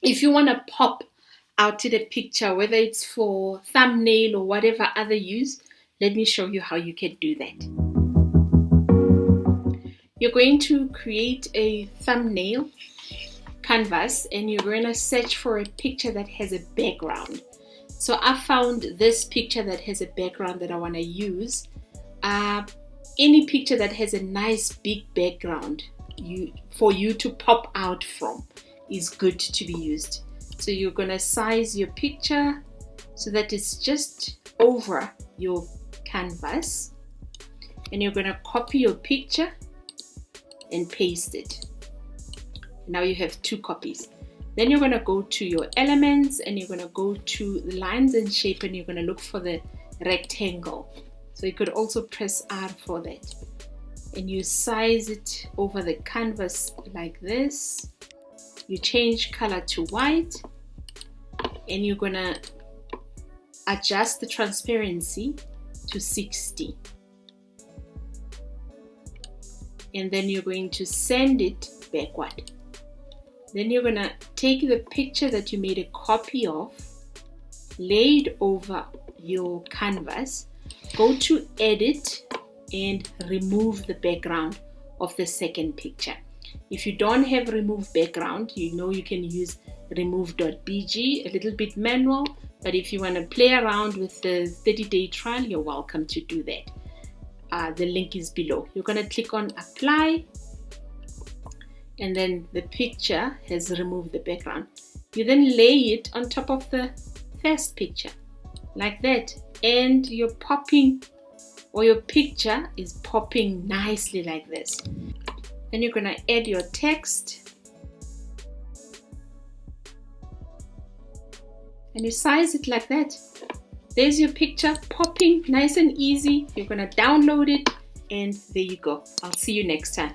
if you want to pop out to the picture, whether it's for thumbnail or whatever other use, let me show you how you can do that. You're going to create a thumbnail canvas and you're going to search for a picture that has a background. So I found this picture that has a background that I want to use. Any picture that has a nice big background for you to pop out from is good to be used. So you're going to size your picture so that it's just over your canvas, and you're going to copy your picture and paste it. Now you have 2 copies. Then you're going to go to your elements and you're going to go to the lines and shape, and you're going to look for the rectangle. So you could also press R for that. And you size it over the canvas like this. You change color to white, and you're going to adjust the transparency to 60. And then you're going to send it backward. Then you're going to take the picture that you made a copy of, lay it over your canvas, go to edit and remove the background of the second picture. If you don't have remove background, you can use remove.bg, a little bit manual, but if you want to play around with the 30-day trial, you're welcome to do that. The link is below. You're going to click on apply, and then the picture has removed the background. You then lay it on top of the first picture like that, and you're popping, or your picture is popping nicely like this. Then you're going to add your text and you size it like that. There's your picture popping nice and easy. You're going to download it, and there you go. I'll see you next time.